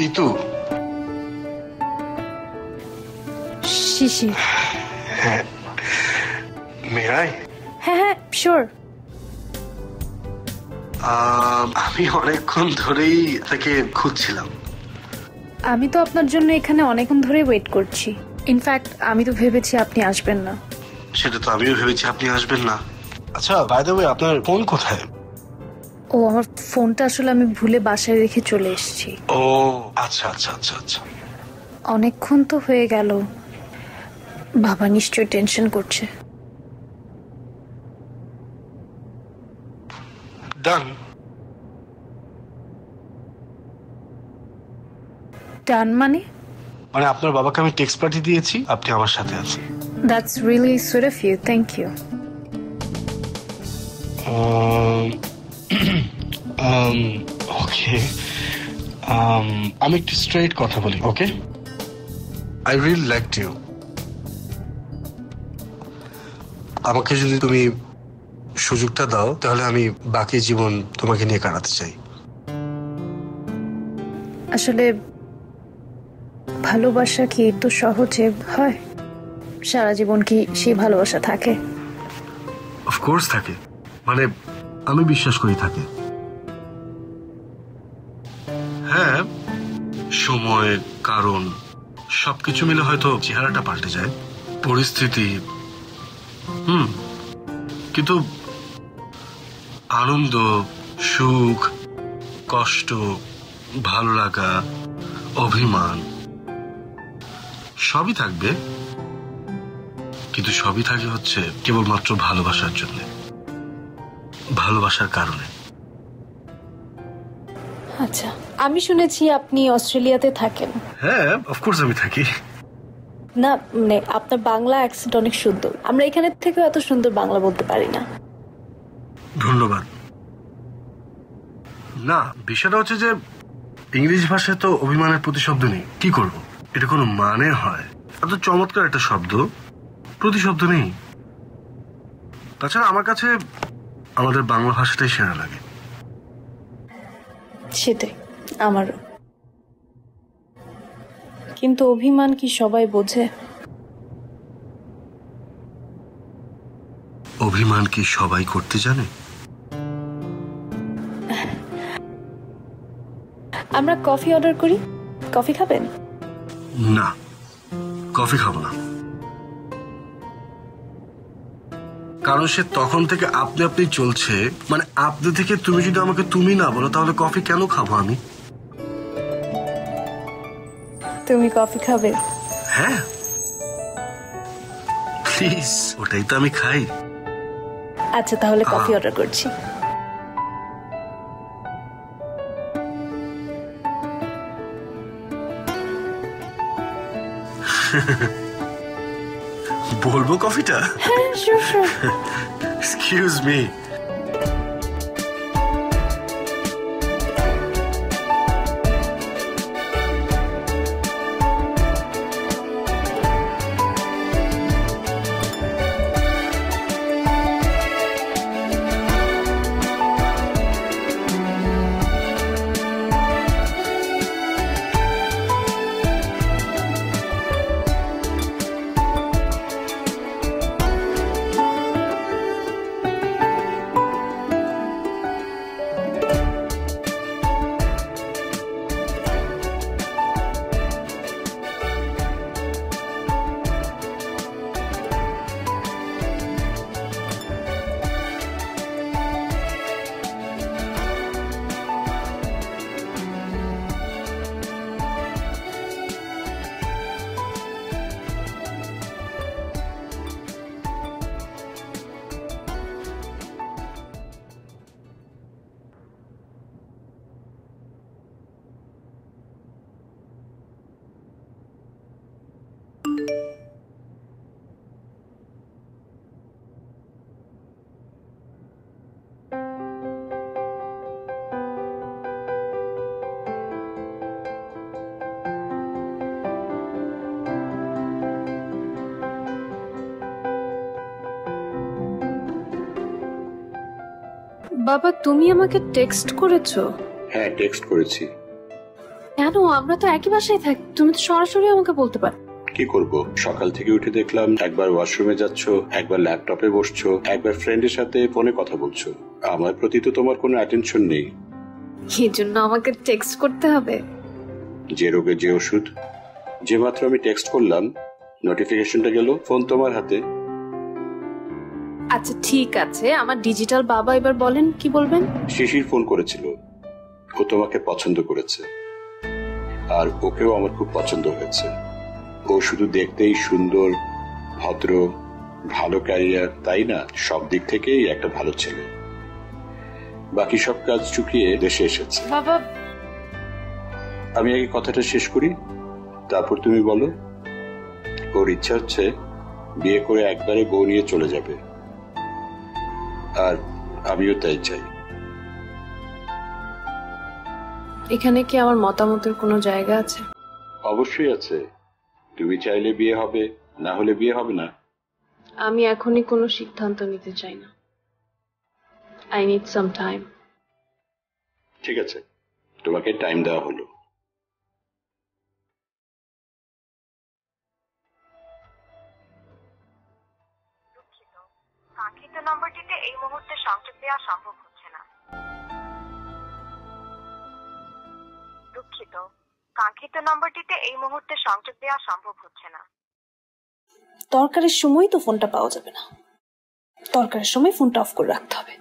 ইতু, শিশির। হ্যাঁ মেরাই। হ্যাঁ হ্যাঁ শিওর। আমি অনেকক্ষণ ধরেই তাকে খুঁজছিলাম। আমি তো আপনার জন্য এখানে অনেকক্ষণ ধরেই ওয়েট করছি। ইনফ্যাক্ট আমি তো ভেবেছি আপনি আসবেন না। সেটা তো আমিও ভেবেছি আপনি আসবেন না। আচ্ছা বাই দ্য ওয়ে, আপনার ফোন কোথায়? ও আমার ফোনটা আসলে আমি ভুলে বাসায় রেখে চলে এসেছি। ও আচ্ছা আচ্ছা আচ্ছা আচ্ছা। অনেকক্ষণ তো হয়ে গেল। বাবা নিশ্চয়ই টেনশন করছে। ডান। ডান মানে? মানে আপনার বাবাকে আমি টেক্সট পাঠিয়ে দিয়েছি, আপনি আমার সাথে আছেন। That's really sweet of you, thank you. Okay, আমি একটু স্ট্রেট কথা বলি। Okay, I really like you. আমাকে যদি তুমি সুযোগটা দাও তাহলে আমি বাকি জীবন তোমাকে নিয়ে কাটাতে চাই। আসলে ভালোবাসা কি তো সহজে হয়? সারা জীবন কি সেই ভালোবাসা থাকে? অফকোর্স থাকে, মানে আমি বিশ্বাস করি থাকে। হ্যাঁ, সময়, কারণ সবকিছু মিলে হয়তো চেহারাটা পাল্টে যায়, পরিস্থিতি। কিন্তু আনন্দ, সুখ, কষ্ট, ভালো লাগা, অভিমান সবই থাকবে, কিন্তু সবই থাকে হচ্ছে কেবলমাত্র ভালোবাসার জন্য, ভালোবাসার কারণে। আচ্ছা, আমি শুনেছি আপনি অস্ট্রেলিয়াতে থাকেন। হ্যাঁ, অফকোর্স আমি থাকি। না মানে আপনার বাংলা অ্যাকসেন্ট অনেক সুন্দর। আমরা এখানের থেকেও এত সুন্দর বাংলা বলতে পারি না। ধন্যবাদ। না, বিষয়টা হচ্ছে যে ইংলিশ ভাষায় তো অভিমানের প্রতিশব্দ নেই। কি করব, এটা কোনো মানে হয়? এত চমৎকার একটা শব্দ, প্রতিশব্দ নেই। তাছাড়া আমার কাছে আমাদের বাংলা ভাষাটাই সেরা লাগে। সেটাই আমারও। কিন্তু অভিমান কি সবাই বোঝে? অভিমান কি সবাই করতে জানে? আমরা কফি অর্ডার করি, কফি খাবেন? না, কফি খাবো না। কারণ সে তখন থেকে আপনি আপনি চলছে, মানে আপনি থেকে তুমি যদি আমাকে তুমি না বলো তাহলে কফি কেন খাবো আমি? তুমি কফি খাবে? হ্যাঁ প্লিজ, ওটাই তো আমি খাই। আচ্ছা তাহলে কফি অর্ডার করছি। বলবো কফিটা? হ্যাঁ শিওর শিওর। Excuse me. বাবা তুমি আমাকে টেক্সট করেছো? হ্যাঁ টেক্সট করেছি। কেন? আমরা তো একই বাসায় থাকি, তুমি তো সরাসরি আমাকে বলতে পারো। কি করব, সকাল থেকে উঠে দেখলাম একবার ওয়াশরুমে যাচ্ছ, একবার ল্যাপটপে বসছো, একবার ফ্রেন্ডের সাথে ফোনে কথা বলছো। আমার প্রতি তো তোমার কোনো অ্যাটেনশন নেই। এই জন্য আমাকে টেক্সট করতে হবে? যে রোগে যে ওষুধ। যে মাত্র আমি টেক্সট করলাম, নোটিফিকেশনটা গেল, ফোন তোমার হাতে। আচ্ছা ঠিক আছে, আমার ডিজিটাল বাবা, এবার বলেন কি বলবেন। শিশির ফোন করেছিল, ও তোমাকে পছন্দ করেছে, আর ওকেও আমার খুব পছন্দ হয়েছে। ও শুধু দেখতেই সুন্দর, ভদ্র, ভালো ক্যারিয়ার, তাই না? সব দিক থেকেই একটা ভালো ছেলে। বাকি সব কাজ চুকিয়ে দেশে এসেছে। বাবা, আমি আগে কথাটা শেষ করি, তারপর তুমি বলো। ওর ইচ্ছা হচ্ছে বিয়ে করে একবারে বউ নিয়ে চলে যাবে, আর আমিও তাই চাই। এখানে কি আমার মতামতের কোনো জায়গা আছে? অবশ্যই আছে। তুমি চাইলে বিয়ে হবে, না হলে বিয়ে হবে না। আমি এখনই কোনো সিদ্ধান্ত নিতে চাই না। I need some time. ঠিক আছে, তোমাকে টাইম দেওয়া হলো। কাঙ্ক্ষিত নম্বরটিতে এই মুহূর্তে সংযোগ দেওয়া সম্ভব হচ্ছে না। দুঃখিত, কাঙ্ক্ষিত নম্বরটিতে এই মুহূর্তে সংযোগ দেওয়া সম্ভব হচ্ছে না। দরকারের সময় তো ফোনটা পাওয়া যাবে না, দরকারের সময় ফোনটা অফ করে রাখতে হবে।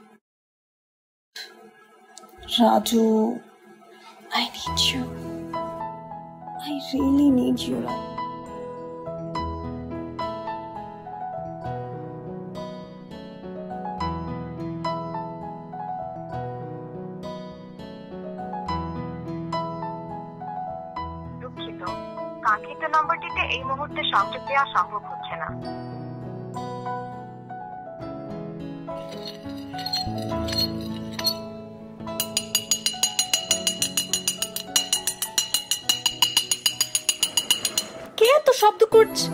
Raju, I need you. I really need you. দুঃখিত, কাঙ্ক্ষিত নম্বরটিতে এই মুহূর্তে সংযোগ দেওয়া সম্ভব হচ্ছে না। কে এত শব্দ করছে?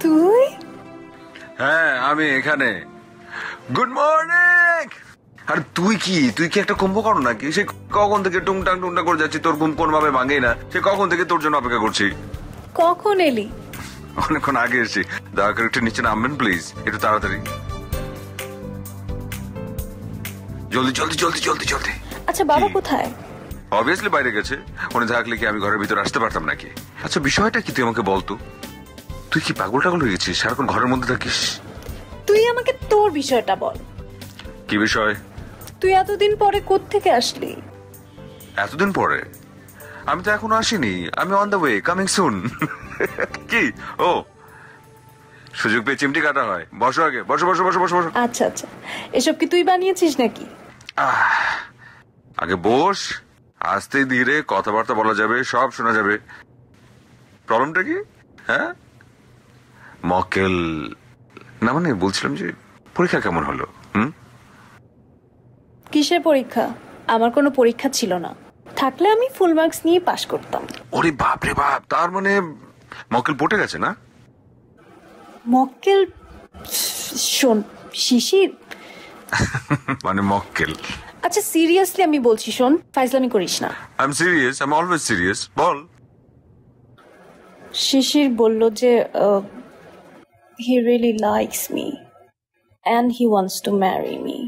তুই? হ্যাঁ, আমি এখানে। Good morning. আর তুই কি একটা কুম্ভকর্ণ নাকি? সে কখন থেকে টুংটাং টুংটাং করে যাচ্ছি, তোর ঘুম কোনোভাবে ভাঙেই না। সে কখন থেকে তোর জন্য অপেক্ষা করছি। কখন এলি? অনেকক্ষণ আগে এসেছি। দয়া করে একটু নিচে নামবেন প্লিজ, একটু তাড়াতাড়ি। জলদি জলদি জলদি জলদি জলদি। আচ্ছা বাবা কোথায়? অবভিয়াসলি বাইরে গেছে। উনি থাকলে কি আমি ঘরের ভিতরে আসতে পারতাম নাকি? আচ্ছা বিষয়টা কি তুই আমাকে বলতো। তুই কি পাগল টাগল হয়ে গেছিস? সারাক্ষণ ঘরের মধ্যে থাকিস। তুই আমাকে তোর বিষয়টা বল। কি বিষয়? তুই এতদিন পরে কোত্থেকে আসলি? এতদিন পরে? আমি তো এখনো আসিনি। আমি on the way, coming soon. কি? ও, সুযোগ পেয়ে চিমটি কাটা হয়। বসো আগে, বসো বসো বসো বসো বসো। আচ্ছা আচ্ছা, এসব কি তুই বানিয়েছিস নাকি? আগে বস, আস্তে ধীরে কথাবার্তা বলা যাবে, সব শোনা যাবে। প্রবলেমটা কি? হ্যাঁ, মক্কেল না, মানে বলছিলাম যে পরীক্ষা কেমন হলো? কিসের পরীক্ষা? আমার কোনো পরীক্ষা ছিল না, থাকলে আমি ফুল মার্কস নিয়ে পাশ করতাম। ওরে বাপ রে বাপ, তার মানে মক্কেল পটে গেছে না? মক্কেল? শোন শিশির। মানে মক্কেল। আচ্ছা সিরিয়াসলি আমি বলছি, শোন, ফাইজলামি করিস না। I am serious, I am always serious. বল। শিশির বলল যে he really likes me and he wants to marry me,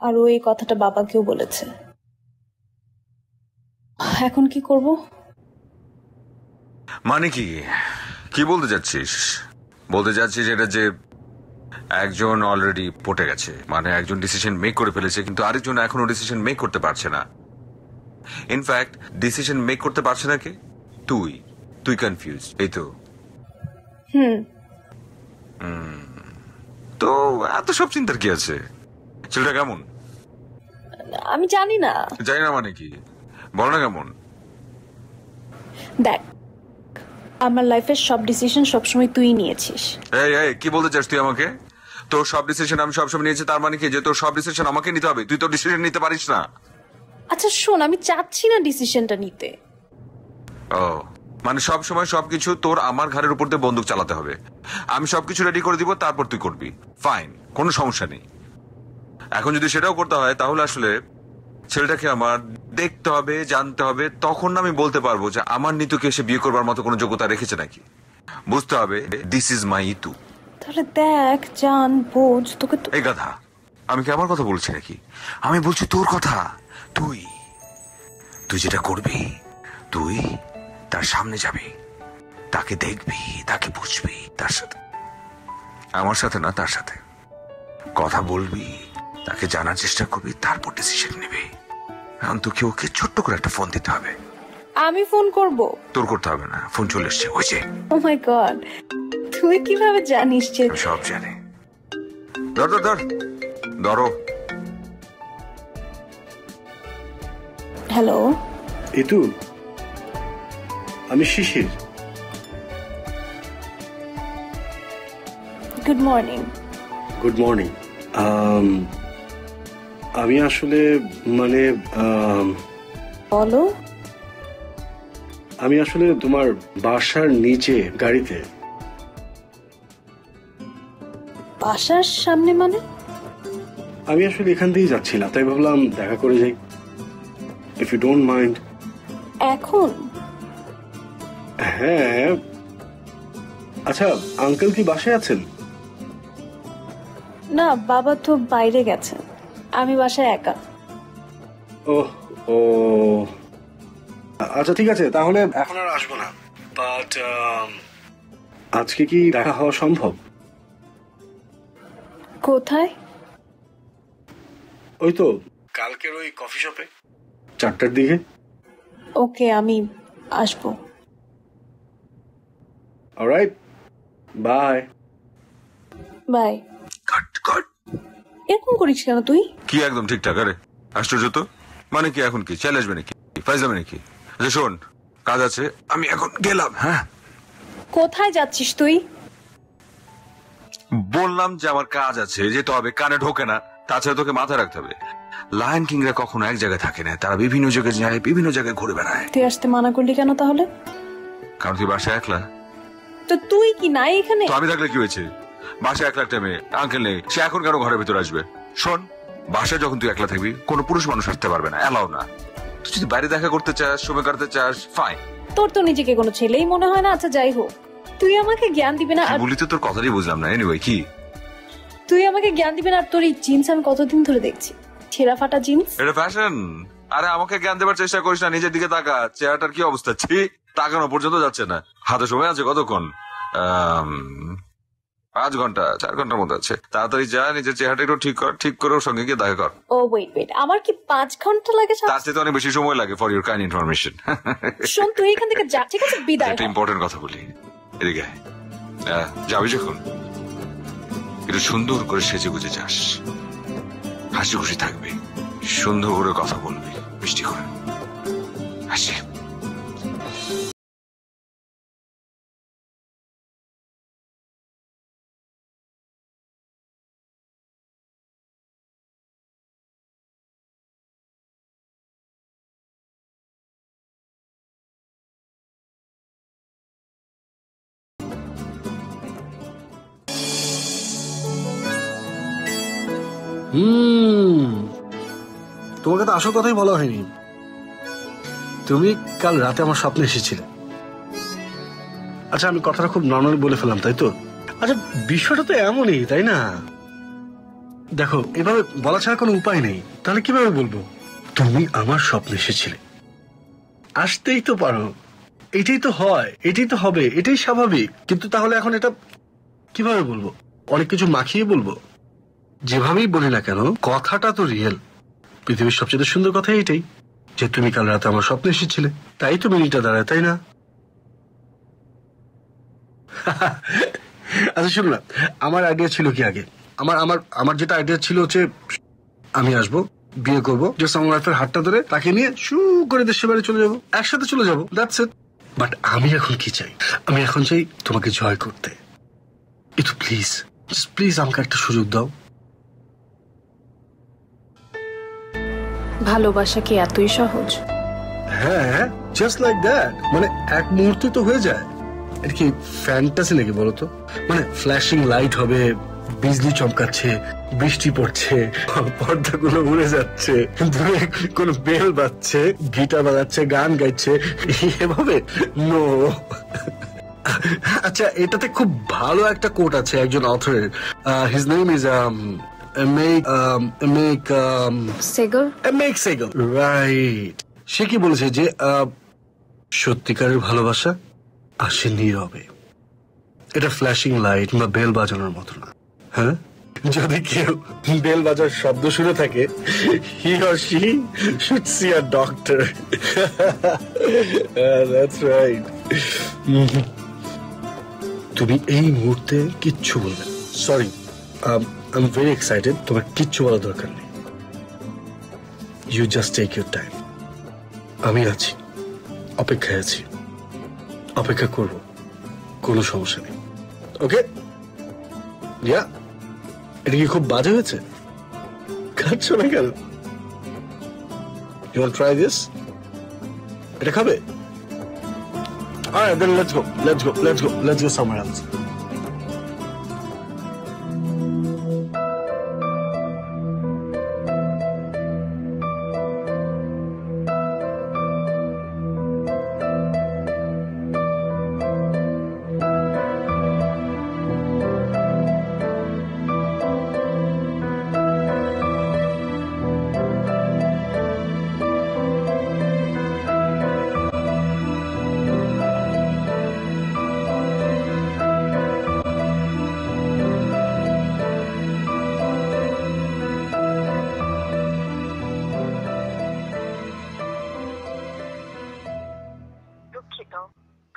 আর ও এই কথাটা বাবাকেও বলেছে। এখন কি করব? মানে কি কি বলতে যাচ্ছিস? বলতে যাচ্ছিস এটা যে একজন অলরেডি পটে গেছে, মানে একজন ডিসিশন মেক করে ফেলেছে, কিন্তু আরেকজন এখনো ডিসিশন মেক করতে পারছে না। ইনফ্যাক্ট ডিসিশন মেক করতে পারছে না কে? তুই তুই কনফিউজ, এই তো। তো এত সব চিন্তার কি আছে? ছেলেটা কেমন? আমি জানি না। জানি না মানে কি? বল না কেমন। দেখ, আমার লাইফের সব ডিসিশন সবসময় তুই নিয়েছিস। এই এই কি বলতে চাস তুই আমাকে? তোর সব ডিসিশন আমি সবসময় নিয়েছি, তার মানে কি যে তোর সব ডিসিশন আমাকে নিতে হবে? তুই তোর ডিসিশন নিতে পারিস না? আচ্ছা শোন, আমি চাচ্ছি না ডিসিশনটা নিতে। ও মানে সব সময় সবকিছু তোর আমার ঘাড়ের উপর দিয়ে বন্দুক চালাতে হবে? আমি সবকিছু রেডি করে দিব, তারপর তুই করবি, ফাইন, কোনো সমস্যা নেই। এখন যদি সেটাও করতে হয় তাহলে আসলে ছেলেটাকে আমার দেখতে হবে, জানতে হবে, তখন আমি বলতে পারবো যে আমার নিতুকে এসে বিয়ে করবার মতো কোনো যোগ্যতা রেখেছে নাকি। বুঝতে হবে দিস ইজ মাই ইতু। তাহলে দেখ, জান, বোঝ, তোকে তো। এই গাধা, আমি কি আমার কথা বলছি নাকি? আমি বলছি তোর কথা। তুই তুই যেটা করবি, তুই তার সামনে যাবি, তাকে দেখবি, তাকে বুঝবি, তার সাথে, আমার সাথে না, তার সাথে কথা বলবি, তাকে জানার চেষ্টা করবি, তারপর ডিসিশন নিবি। এখন তোকে ওকে ছোট্ট করে একটা ফোন দিতে হবে। আমি ফোন করব? তোর করতে হবে না, ফোন চলে এসছে, ওই যে। ও মাই গড, তুই কিভাবে জানিস যে? আমি সব জানি। ধর ধর ধর, ধরো। হ্যালো ইতু, আমি Shishir. Good morning. Good morning. আমি আসলে মানে বলো। আমি আসলে তোমার বাসার নিচে গাড়িতে। বাসার সামনে মানে? আমি আসলে এখান দিয়েই যাচ্ছিলাম, তাই ভাবলাম দেখা করে যাই, ইফ ইউ ডোন্ট মাইন্ড। এখন? হ্যাঁ। আচ্ছা, আঙ্কেল কি বাসায় আছেন? না, বাবা তো বাইরে গেছেন, আমি বাসায় একা। ওহ ও আচ্ছা, ঠিক আছে, তাহলে এখন আর আসবো না। বাট আজকে কি দেখা হওয়া সম্ভব? কোথায়? ওই তো কালকের ওই কফি শপে 4টার দিকে। ওকে, আমি আসবো। Alright, bye. Bye. Cut cut. এরকম করিস কেন তুই? কি একদম ঠিকঠাক? আরে আশ্চর্য তো। মানে কি এখন কি চলে আসবে নাকি, ফাইজলামে নাকি? আচ্ছা শোন, কাজ আছে, আমি এখন গেলাম। হ্যাঁ, কোথায় যাচ্ছিস তুই? বললাম যে আমার কাজ আছে, যেতে হবে, কানে ঢোকে না। তাছাড়া তোকে মাথায় রাখতে হবে, লায়ন কিংরা কখনো এক জায়গায় থাকে না, তারা বিভিন্ন জায়গায় যায়, বিভিন্ন জায়গায় ঘুরে বেড়ায়। তুই আসতে মানা করলি কেন তাহলে? কারণ তুই বাসায় একলা। তো তুই কি নাই এখানে? তো আমি থাকলে কি হয়েছে? বাসায় একলা একটা মেয়ে, আঙ্কেল নেই, সে এখন কেন ঘরের ভিতরে আসবে? শোন, বাসায় যখন তুই একলা থাকবি কোনো পুরুষ মানুষ আসতে পারবে না, এলাও না। তুই যদি বাইরে দেখা করতে চাস, সময় কাটাতে চাস, ফাইন। তোর তো নিজেকে কোনো ছেলেই মনে হয় না। আচ্ছা যাই হোক, তুই আমাকে জ্ঞান দিবি না। আর বলি তো তোর কথাটাই বুঝলাম না। এনিওয়ে, কি তুই আমাকে জ্ঞান দিবি না? আর তোর এই জিন্স আমি কতদিন ধরে দেখছি, ছেঁড়া ফাটা জিন্স। এটা ফ্যাশন? আরে আমাকে জ্ঞান দেবার চেষ্টা করিস না, নিজের দিকে তাকা। চেহারাটার কি অবস্থা? ছি, তাকানো পর্যন্ত যাচ্ছে না। হাতে সময় আছে কতক্ষণ? 5 ঘন্টা, 4 ঘন্টার মতো আছে। তাড়াতাড়ি যা, নিজের চেহারাটা একটু ঠিক কর, ঠিক করে ওর সঙ্গে গিয়ে দেখা কর। ও ওয়েট, আমার কি 5 ঘন্টা লাগে? তার চেয়ে অনেক বেশি সময় লাগে, ফর ইউর কাইন্ড ইনফরমেশন। শোন, তুই এখান থেকে যা, ঠিক আছে? বিদায়। একটা ইম্পর্টেন্ট কথা বলি, এদিকে যাবি যখন একটু সুন্দর করে সেজে গুজে যাস, হাসি খুশি থাকবি, সুন্দর করে কথা বলবি, মিষ্টি করে হাসি। তোমাকে তো আসল কথাই বলা হয়নি। তুমি কাল রাতে আমার স্বপ্নে এসেছিলে। আচ্ছা, আমি কথাটা খুব নর্মালি বলে ফেললাম, তাই তো? আচ্ছা, বিষয়টা তো এমনই, তাই না? দেখো, এভাবে বলা ছাড়া কোনো উপায় নেই। তাহলে কিভাবে বলবো? তুমি আমার স্বপ্নে এসেছিলে, আসতেই তো পারো। এটাই তো হয়, এটাই তো হবে, এটাই স্বাভাবিক। কিন্তু তাহলে এখন এটা কিভাবে বলবো? অনেক কিছু মাখিয়ে বলবো? যেভাবেই বলি না কেন, কথাটা তো রিয়েল। পৃথিবীর সবচেয়ে সুন্দর কথা এটাই যে তুমি কাল রাতে আমার স্বপ্নে এসেছিলে, তাই তো মিনিটটা দাঁড়ায়, তাই না? আচ্ছা শুনো না, আমার আইডিয়া ছিল কি আগে, আমার আমার আমার যেটা আইডিয়া ছিল হচ্ছে আমি আসবো, বিয়ে করবো, জাস্ট আমার ওয়াইফের হাতটা ধরে তাকে নিয়ে শু করে দেশের বাড়ি চলে যাবো, একসাথে চলে যাবো, দ্যাটস ইট। বাট আমি এখন কি চাই? আমি এখন চাই তোমাকে জয় করতে। একটু প্লিজ প্লিজ আমাকে একটা সুযোগ দাও। ভালোবাসা কি এতই সহজ? হ্যাঁ, জাস্ট লাইক দ্যাট, মানে এক মুহূর্তে তো হয়ে যায়। এটা কি ফ্যান্টাসি নাকি বলো তো? মানে ফ্ল্যাশিং লাইট হবে, বিজলি চমকাচ্ছে, বৃষ্টি পড়ছে, পর্দাগুলো উড়ে যাচ্ছে, দূরে কোনো বেল বাজছে, গিটার বাজাচ্ছে, গান গাইছে, এভাবে নো। আচ্ছা, এটাতে খুব ভালো একটা কোট আছে একজন অথরের। His name is Segal, right. সে কি বলেছে যে সত্যিকারের ভালোবাসা আসে নীরবে। এটা ফ্ল্যাশিং লাইট বা বেল বাজানোর মতো না। হ্যাঁ, যদি কেউ বেল বাজার শব্দ শুনে থাকে, he or she should see a doctor. That's right. তুমি এই মুহূর্তে কিচ্ছু বলবে। Sorry, I am very excited. তোমার কিচ্ছু বলার দরকার নেই। You just take your time. আমি আছি, অপেক্ষায় আছি, অপেক্ষা করব, কোনো সমস্যা নেই। ওকে? ইয়া, এটা কি খুব বাজে হয়েছে? খাচ্ছ না কেন? You want try this? এটা খাবে? Alright, then let's go somewhere else.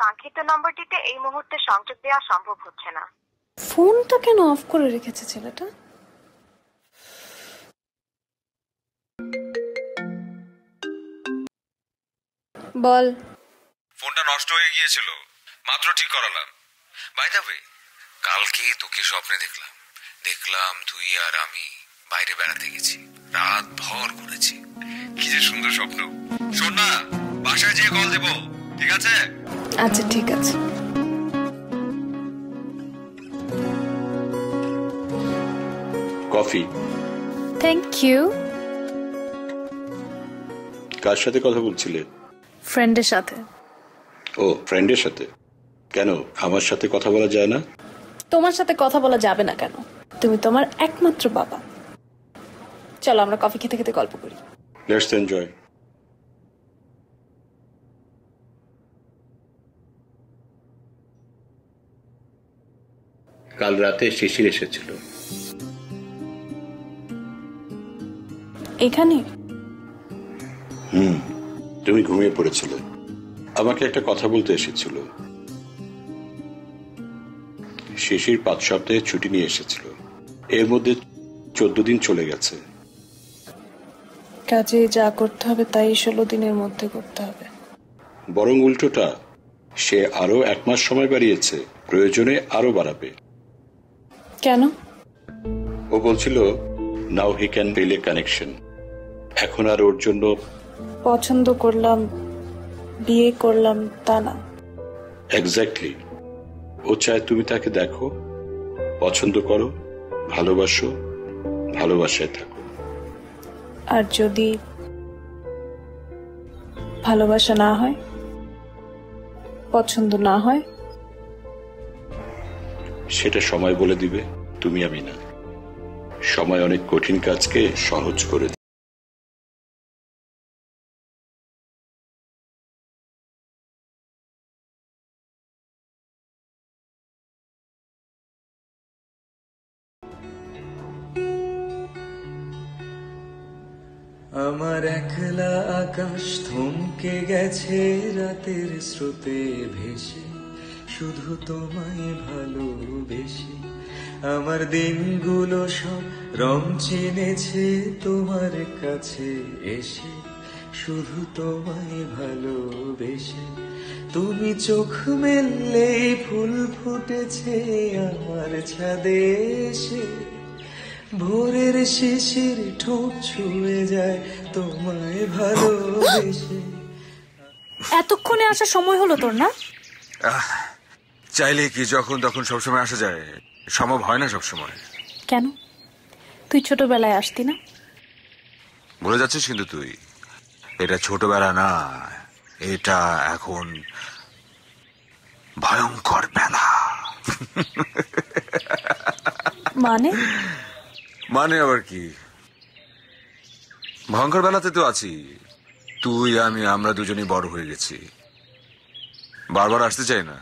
কাঙ্ক্ষিত নম্বরটিতে এই মুহূর্তে সংযোগ দেওয়া সম্ভব হচ্ছে না। ফোনটা কেন অফ করে রেখেছে ছেলেটা? বল। ফোনটা নষ্ট হয়ে গিয়েছিল, মাত্র ঠিক করালাম। বাই দ্য ওয়ে, কালকে তোকে স্বপ্নে দেখলাম তুই আর আমি বাইরে বেড়াতে গেছি, রাত ভর ঘুরেছি। কি যে সুন্দর স্বপ্ন। শোন না, বাসায় যেয়ে কল দেবো, ঠিক আছে? আচ্ছা, ঠিক আছে। কফি। Thank you. কার সাথে কথা বলছিলে? ফ্রেন্ডের সাথে। ও, ফ্রেন্ডের সাথে? কেন আমার সাথে কথা বলা যায় না? তোমার সাথে কথা বলা যাবে না কেন? তুমি তোমার একমাত্র বাবা। চলো আমরা কফি খেতে খেতে গল্প করি। Let's enjoy. কাল রাতে শিশির এসেছিল। এখানে? তুমি ঘুমিয়ে পড়েছিলে। আমাকে একটা কথা বলতে এসেছিল। শিশির 5 সপ্তাহের ছুটি নিয়ে এসেছিল। এর মধ্যে 14 দিন চলে গেছে। কাজে যা করতে হবে তাই 16 দিনের মধ্যে করতে হবে। বরং উল্টোটা, সে আরো 1 মাস সময় বাড়িয়েছে, প্রয়োজনে আরো বাড়াবে। কেন? ও বলছিল now he can feel a connection. এখন আর ওর জন্য পছন্দ করলাম, বিয়ে করলাম তা না। এক্স্যাক্টলি। ও চায় তুমি তাকে দেখো, পছন্দ করো, ভালোবাসো, ভালোবাসায় থাকো। আর যদি ভালোবাসা না হয়, পছন্দ না হয়? সেটা সময় বলে দিবে, তুমি আমি না। সময় অনেক কঠিন কাজকে সহজ করে দেয়। আমার একলা আকাশ থমকে গেছে রাতের স্রোতে ভেসে, শুধু তোমায় ভালোবেসে। আমার দিনগুলো সব রং চিনেছে তোমার কাছে এসে। শুধু তোমায় ভালোবেসে। তুমি চোখ মেললেই ফুল ফুটেছে আমার ছাদে এসে, ভোরের শিশির ঠোঁট ছুঁয়ে যায় তোমায় ভালোবেসে। এতক্ষণে আসার সময় হলো তোর না? চাইলে কি যখন তখন সবসময় আসা যায়? সম্ভব হয় না সবসময়। কেন? তুই ছোটবেলায় আসতি না? ভুলে যাচ্ছিস কিন্তু তুই। এটা ছোটবেলা না, এটা এখন ভয়ঙ্কর বেলা। মানে? মানে আবার কি? ভয়ঙ্কর বেলাতে তো আছি। তুই আমি আমরা দুজনেই বড় হয়ে গেছি। বারবার আসতে চাই না,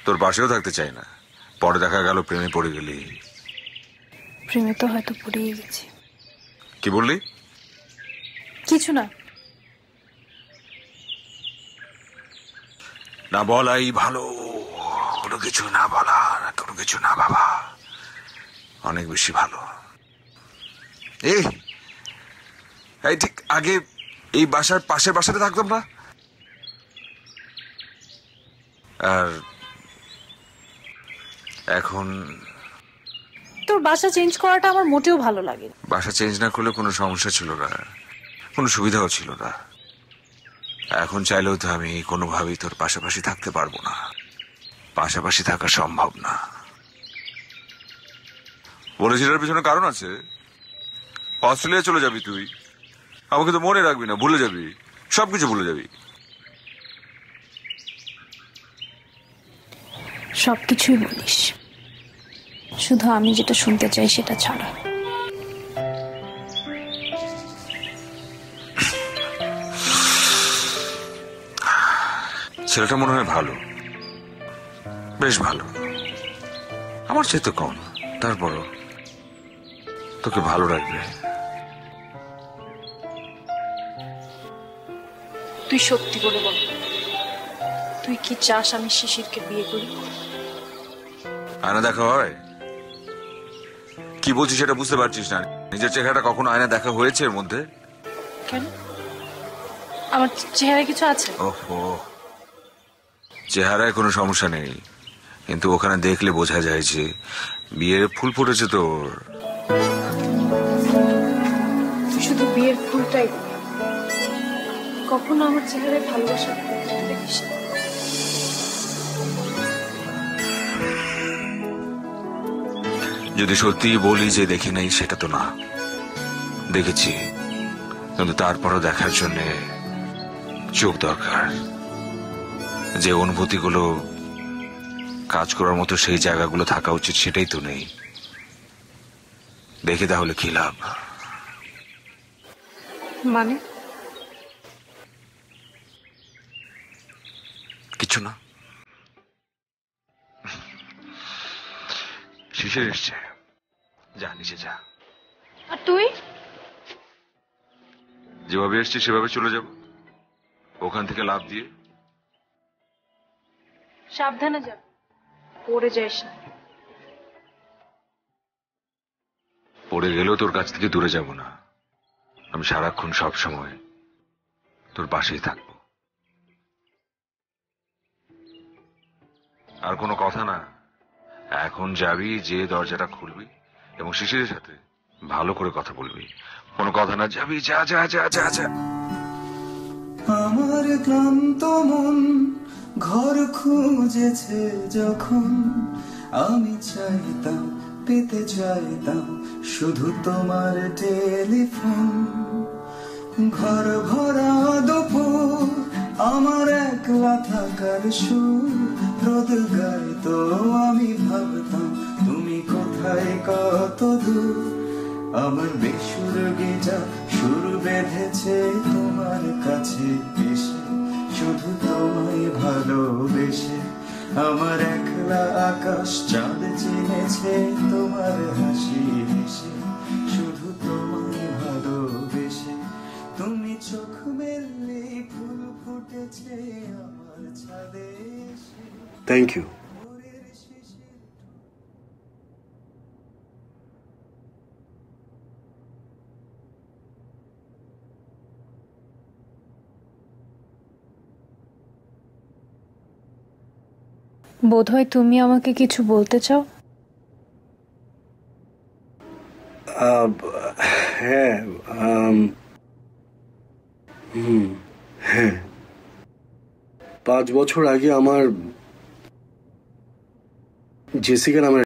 তোর পাশেও থাকতে চাই না। পরে দেখা গেল প্রেমে পড়ে গেলি। প্রেমে তো হয়তো পড়েই গেছি। কি বললি? কিছু না। না বলাই ভালো, কোনো কিছু না বলা, কোনো কিছু না ভাবা অনেক বেশি ভালো। এই ঠিক আগে এই বাসার পাশের বাসাতে থাকতাম না, আর এখন তোর বাসা চেঞ্জ করাটা আমার মোটেও ভালো লাগে না। বাসা চেঞ্জ না করলে কোনো সমস্যা ছিল না, কোনো সুবিধাও ছিল না। এখন চাইলেও তো আমি কোনোভাবেই তোর পাশাপাশি থাকতে পারবো না। পাশাপাশি থাকা সম্ভব না। বলেছি এটার পিছনে কারণ আছে। অস্ট্রেলিয়া চলে যাবি তুই, আমাকে তো মনে রাখবি না, ভুলে যাবি, সবকিছু ভুলে যাবি। সবকিছুই বলিস, শুধু আমি যেটা শুনতে চাই সেটা ছাড়া। ছেলেটা মনে হয় ভালো, বেশ ভালো, আমার চেয়ে কম, তারপরও তোকে ভালো রাখবে। তুই সত্যি করে বল, তুই কি চাস আমি শিশিরকে বিয়ে করি? আয়না দেখা হয়? কি বলছিস সেটা বুঝতে পারছিস না? নিজের চেহারাটা কখনো আয়না দেখা হয়েছে এর মধ্যে? কেন? আমার চেহারা কিছু আছে? ওহো, চেহারায় কোনো সমস্যা নেই, কিন্তু ওখানে দেখলে বোঝা যায় যে বিয়ের ফুল ফুটেছে তোর। তুই শুধু বিয়ের ফুলটাই কখনো আমার চেহারায় ভালোবাসা দেখিস না। যদি সত্যি বলি যে দেখি নাই, সেটা তো না, দেখেছি, কিন্তু তারপরও দেখার জন্য চোখ দরকার। যে অনুভূতিগুলো কাজ করার মতো সেই জায়গাগুলো থাকা উচিত, সেটাই তো নেই। দেখে তাহলে কি লাভ? মানে? কিছু না। শিশির এসছে, যা নিচে যা। আর তুই? যেভাবে এসছি সেভাবে চলে যাব, ওখান থেকে লাভ দিয়ে। সাবধানে যা, পড়ে যাইস না। পড়ে গেলেও তোর কাছ থেকে দূরে যাব না, আমি সারাক্ষণ সব সময় তোর পাশেই থাকবো। আর কোনো কথা না, এখন যাবি, যে দরজাটা খুলবি এবং শিশিরের সাথে ভালো করে কথা বলবি। কোনো কথা না, যাবি, যা যা যা যা যা। আমার ক্লান্ত মন ঘর খুঁজেছে যখন, আমি চাইতাম, পেতে চাইতাম শুধু তোমার টেলিফোন। ঘর ভরা দুপুর, আমার একলা থাকার সুর, রোদ গাইতো, আমি ভাবতাম তুমি কোথায়, কত দূর। আমার বেসুর গিটার সুর বেঁধেছে তোমার কাছে এসে, শুধু তোমায় ভালোবেসে। আমার একলা আকাশ চাঁদ চিনেছে তোমার হাসি হেসে, শুধু তোমায় ভালোবেসে। তুমি চোখ মেললে ফুল ফুটেছে আমার ছাদে এসে। Thank you. বোধহয় তুমি আমাকে কিছু বলতে চাও। হ্যাঁ, হ্যাঁ, 5 বছর আগে আমার জেসিকা নামের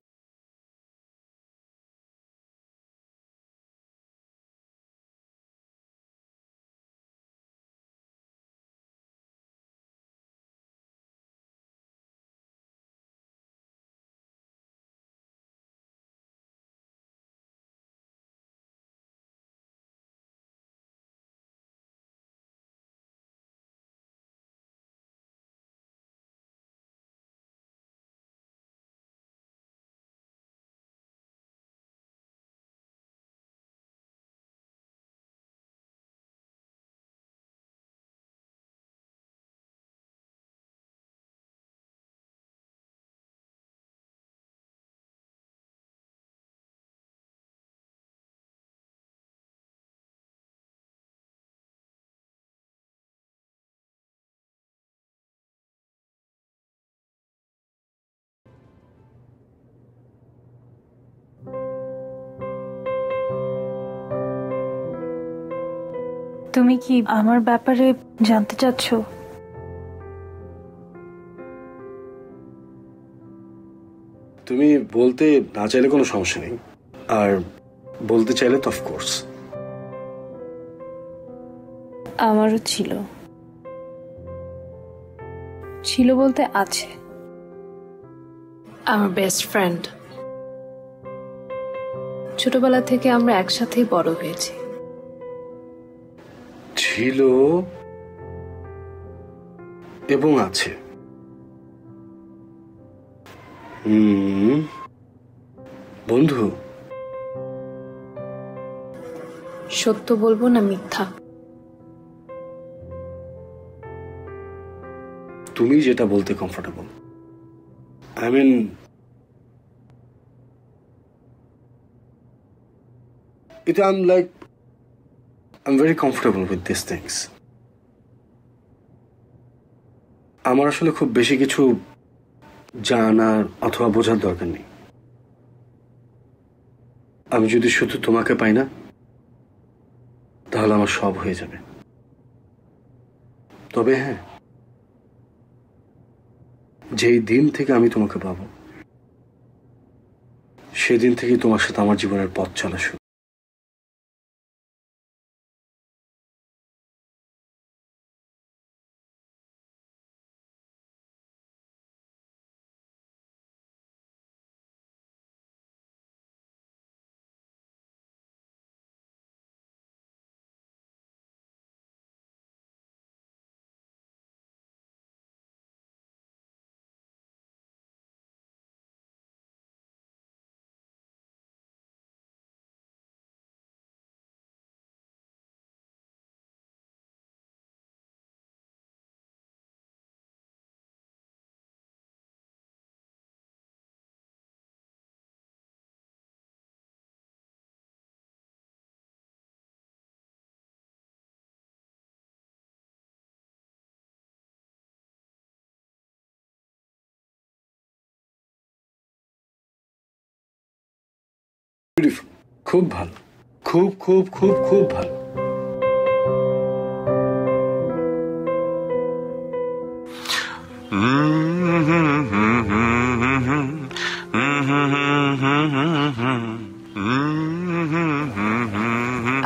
তুমি কি আমার ব্যাপারে জানতে চাচ্ছ? তুমি বলতে না চাইলে কোনো সমস্যা নেই, আর বলতে চাইলে তো অফকোর্স। আমারও ছিল ছিল বলতে আছে। আমার বেস্ট ফ্রেন্ড, ছোটবেলা থেকে আমরা একসাথেই বড় হয়েছি। ছিল এবং আছে। বন্ধু? সত্য বলবো না মিথ্যা? তুমি যেটা বলতে comfortable. I mean, I'm very comfortable with these things. আমার আসলে খুব বেশি কিছু জানার অথবা বোঝার দরকার নেই। আমি যদি শুধু তোমাকে পাই না, তাহলে আমার সব হয়ে যাবে। তবে হ্যাঁ, যেই দিন থেকে আমি তোমাকে পাবো, সেদিন থেকেই তোমার সাথে আমার জীবনের পথ চলা শুরু। বিউটিফুল, খুব ভালো, খুব খুব খুব খুব ভালো।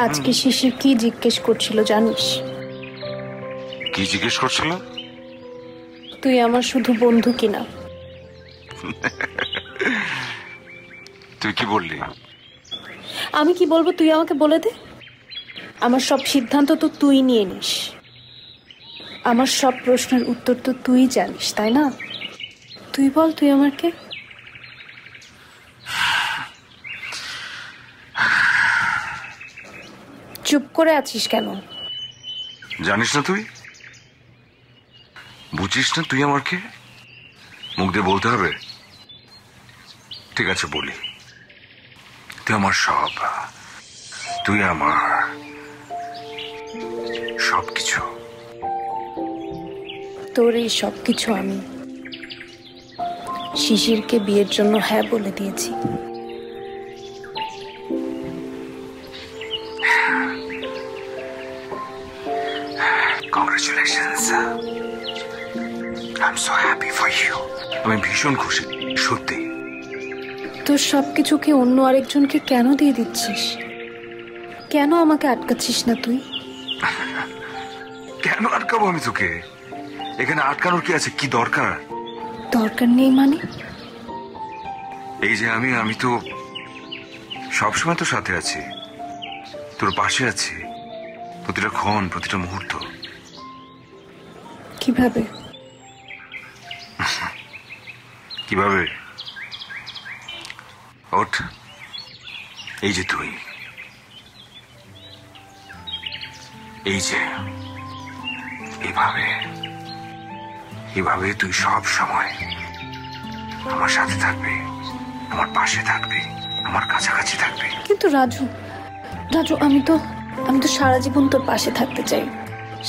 আজকে শিশির কি জিজ্ঞেস করছিল জানিস? কি জিজ্ঞেস করছিল? তুই আমার শুধু বন্ধু কিনা। তুই কি বললি? আমি কি বলবো তুই আমাকে বলে দে। আমার সব সিদ্ধান্ত তো তুই নিয়ে নিস, আমার সব প্রশ্নের উত্তর তো তুই জানিস, তাই না? তুই বল, তুই আমাকে। চুপ করে আছিস কেন? জানিস না তুই? বুঝিস না তুই আমাকে? মুখ দিয়ে বলতে হবে? ঠিক আছে বলি, তুই আমার সব, তুই আমার সবকিছু। তোর এই সবকিছু আমি শিশিরকে বিয়ের জন্য হ্যাঁ বলে দিয়েছি। Congratulations. I'm so happy for you. আমি ভীষণ খুশি, সত্যি। তোর সবকিছুকে অন্য আরেকজনকে কেন দিয়ে দিচ্ছিস? কেন আমাকে আটকাচ্ছিস না তুই? কেন আটকাবো আমি তোকে? এখানে আটকানোর কি আছে? কি দরকার? দরকার নেই মানে? এই যে আমি তো সবসময় তোর সাথে আছি, তোর পাশে আছি, প্রতিটা ক্ষণ, প্রতিটা মুহূর্ত। কিভাবে? কিভাবে? ওঠ, এই যে তুই, এই যে এভাবে তুই সব সময় আমার সাথে থাকবি, আমার পাশে থাকবি, আমার কাছাকাছি থাকবি। কিন্তু রাজু, আমি তো সারা জীবন তোর পাশে থাকতে চাই,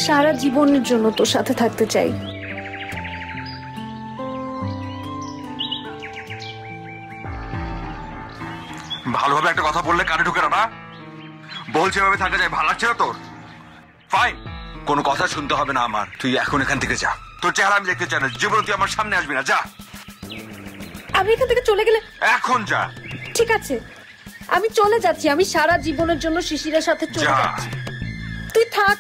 সারা জীবনের জন্য তোর সাথে থাকতে চাই। ভালোভাবে একটা কথা বললে কানে ঢুকে না? বলছে এভাবে থাকা যায়, ভালো লাগছে না তোর? ফাইন, কোনো কথা শুনতে হবে না আমার। তুই এখন এখান থেকে যা, তোর চেহারা আমি দেখতে চাই না, জীবনে তুই আমার সামনে আসবি না, যা। আমি এখান থেকে চলে গেলে? এখন যা। ঠিক আছে, আমি চলে যাচ্ছি, আমি সারা জীবনের জন্য শিশিরের সাথে চলে যা। যাচ্ছি। তুই থাক।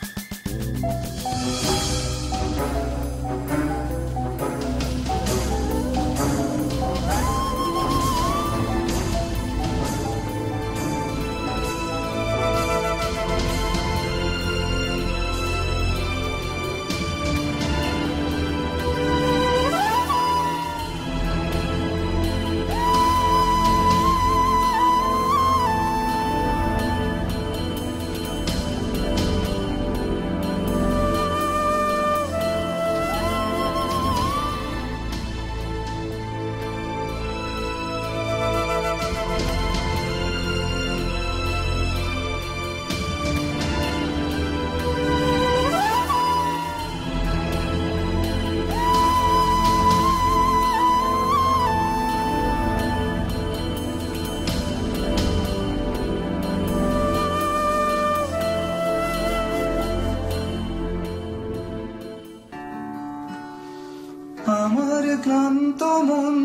আমার ক্লান্ত মন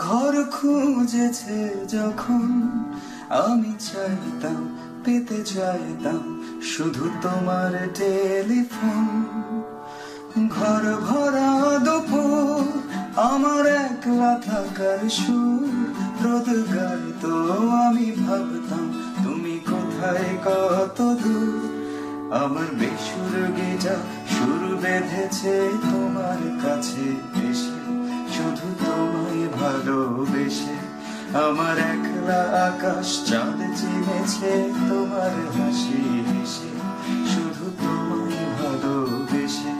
ঘর খুঁজেছে যখন, আমি চাইতাম পেতে চাইতাম শুধু তোমার টেলিফোন। ঘর ভরা দুপুর আমার একলা থাকার সুর, রোদ গাইতো আমি ভাবতাম তুমি কোথায় কত দূর। আমার বেসুর গেজা সুর বেঁধেছে তোমার কাছে এসে, শুধু তোমায় ভালোবেসে। আমার একলা আকাশ চাঁদ চিনেছে তোমার হাসি হেসে, শুধু তোমায় ভালোবেসে।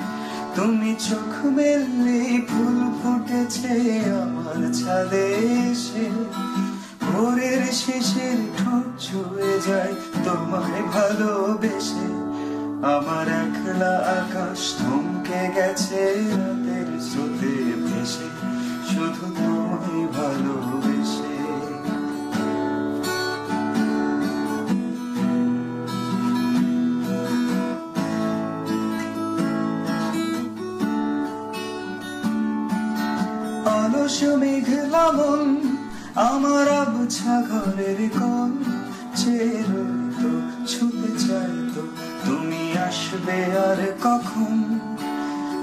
তুমি চোখ মেললে ফুল ফুটেছে আমার ছাদে এসে, ভোরের শেষের ঠোঁট ছুঁয়ে যায় তোমায় ভালোবেসে। আমার একলা আকাশ থমকে গেছে রাতের স্রোতে ভেসে, শুধু তোমায় ভালোবেসে। অলস মেঘলা মন আমার আবছা ঘরের কোণ, চেয়ে রইতো ছুতে চাইতো তুমি আসবে আর কখন।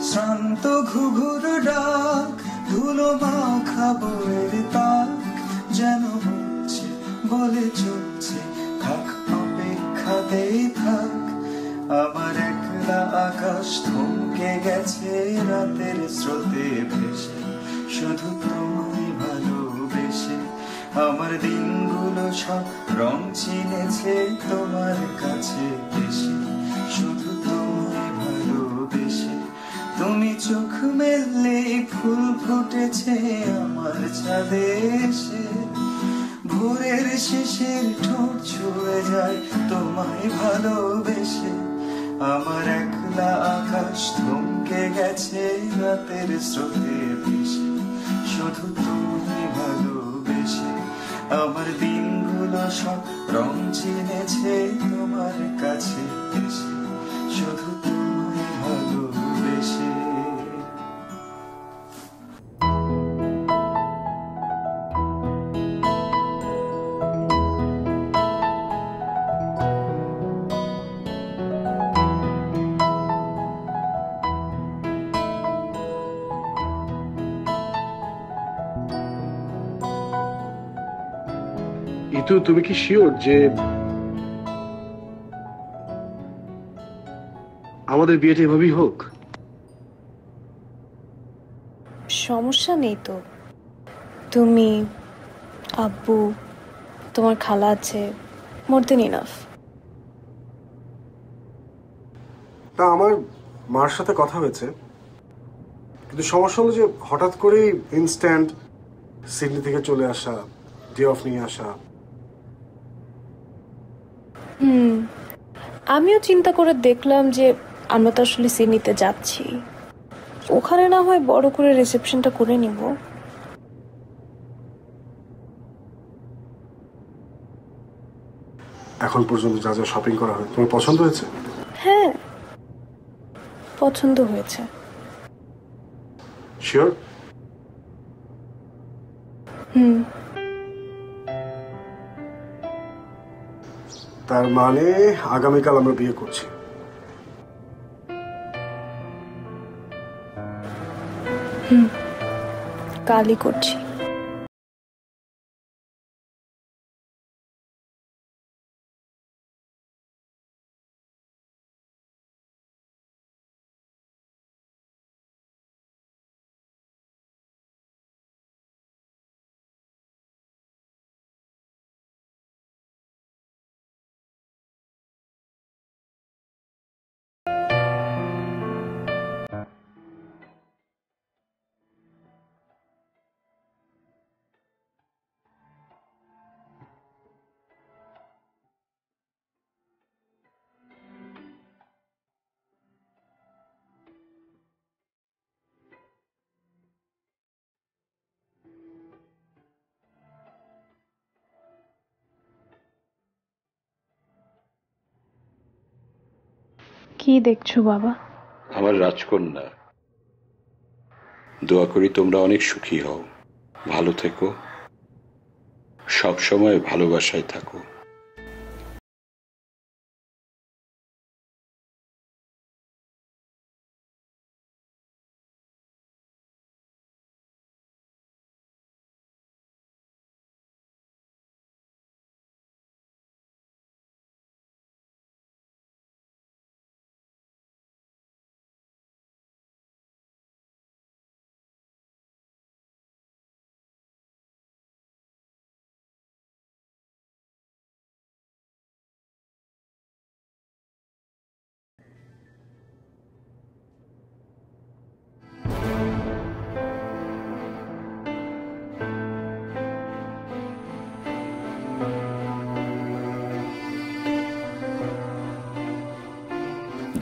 শ্রান্ত ঘুঘুর ডাক, ধুলো মাখা বইয়ের তাক, যেন বলছে বলে চলছে থাক অপেক্ষাতেই থাক। আমার একলা আকাশ থমকে গেছে রাতের স্রোতে ভেসে, শুধু তোমায় ভালোবেসে। আমার দিনগুলো সব রং চিনেছে তোমার কাছে এসে, শুধু তোমায় ভালোবেসে। তুমি চোখ মেললে ফুল ফুটেছে আমার ছাদে এসে, ভোরের শেষের ঠোঁট ছুঁয়ে যায় তোমায় ভালোবেসে। আমার একলা আকাশ থমকে গেছে রাতের স্রোতে ভেসে, শুধু তুমি ভালোবেসে আমার দিনগুলো সব রং চিনেছে তোমার কাছে এসে শুধু তুমি ভালোবেসে। ইতু, তুমি কি শিওর যে আমাদের বিয়েটা এভাবেই হোক? সমস্যা নেই তো। তুমি, আব্বু, তোমার খালা আছে, মোর দেন ইনাফ। তা আমার মার সাথে কথা হয়েছে, কিন্তু সমস্যা হলো যে হঠাৎ করেই ইনস্ট্যান্ট সিডনি থেকে চলে আসা, ডে অফ নিয়ে আসা। আমিও চিন্তা করে দেখলাম যে আমরা তো আসলে সিডনিতে যাচ্ছি, ওখানে না হয় বড় করে রিসেপশনটা করে নিব। এখন পর্যন্ত যা যা শপিং করা হয় তোমার পছন্দ হয়েছে? হ্যাঁ, পছন্দ হয়েছে। শিওর? তার মানে আগামীকাল আমরা বিয়ে করছি। কালই করছি। কি দেখছো বাবা? আমার রাজকন্যা, দোয়া করি তোমরা অনেক সুখী হও, ভালো থেকো, সব সময় ভালোবাসায় থাকো।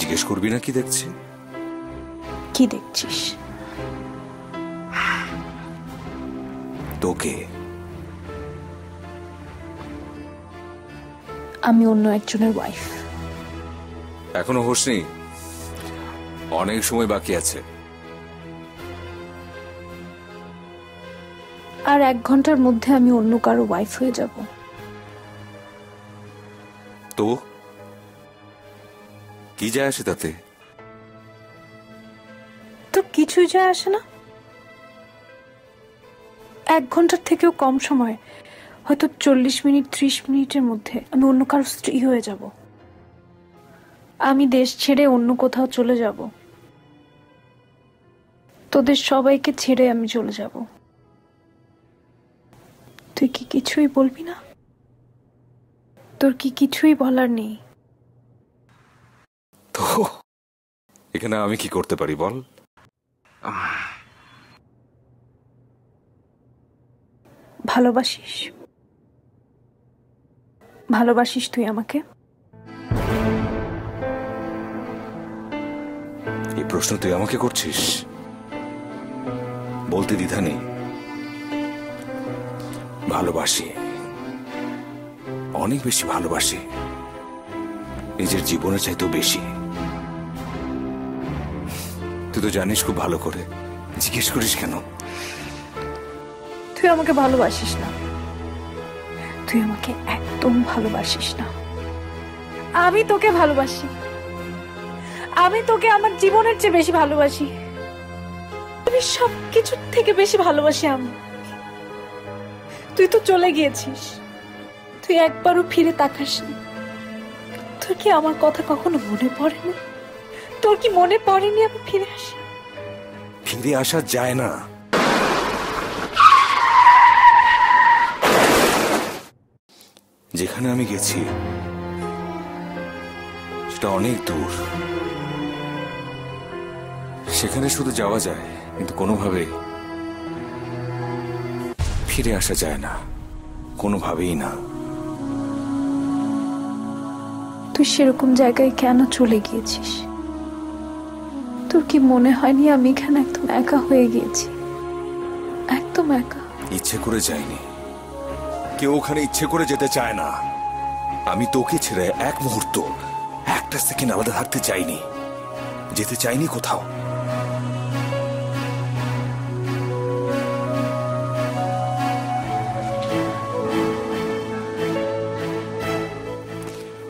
জিজ্ঞেস করবি না কি দেখছি? কি দেখছিস? তোকে। আমি অন্য একজনের ওয়াইফ। এখনো হোসনি, অনেক সময় বাকি আছে। আর 1 ঘন্টার মধ্যে আমি অন্য কারো ওয়াইফ হয়ে যাব। তো কি যায় আসে তাতে? তো কিছুই যায় আসে না। 1 ঘন্টার থেকেও কম সময়, হয়তো 40 মিনিট 30 মিনিটের মধ্যে আমি অন্য কারো স্ত্রী হয়ে যাব। আমি দেশ ছেড়ে অন্য কোথাও চলে যাব। তোদের সবাইকে ছেড়ে আমি চলে যাব। তুই কি কিছুই বলবি না? তোর কি কিছুই বলার নেই? তো এখানে আমি কি করতে পারি বল? ভালোবাসিস? ভালোবাসিস তুই আমাকে? এই প্রশ্ন তুই আমাকে করছিস? বলতে দ্বিধা নেই, ভালোবাসি, অনেক বেশি ভালোবাসি, নিজের জীবনের চাইতেও বেশি। তুই তো জানিস খুব ভালো করে, জিজ্ঞেস করিস কেন? তুই আমাকে ভালোবাসিস না, তুই আমাকে একদম ভালোবাসিস না। আমি তোকে ভালোবাসি, আমি তোকে আমার জীবনের চেয়ে বেশি ভালোবাসি, আমি সবকিছুর থেকে বেশি ভালোবাসি। আমি, তুই তো চলে গিয়েছিস, তুই একবারও ফিরে তাকাসনি। তোর কি আমার কথা কখনো মনে পড়েনি? তোর কি মনে পড়েনি আমি ফিরে আসি? ফিরে আসা যায় না। যেখানে আমি গেছি সেটা অনেক দূর, সেখানে শুধু যাওয়া যায়, কিন্তু কোনোভাবে ফিরে আসা যায় না, কোনোভাবেই না। তুই সেরকম জায়গায় কেন চলে গিয়েছিস? তোর কি মনে হয়নি আমি এখানে একদম একা হয়ে গিয়েছি? একদম একা। ইচ্ছে করে যাইনি, কেউ ওখানে ইচ্ছে করে যেতে চায় না। আমি তোকে ছেড়ে এক মুহূর্ত, একটা সেকেন্ড আলাদা থাকতে চাইনি, যেতে চাইনি কোথাও।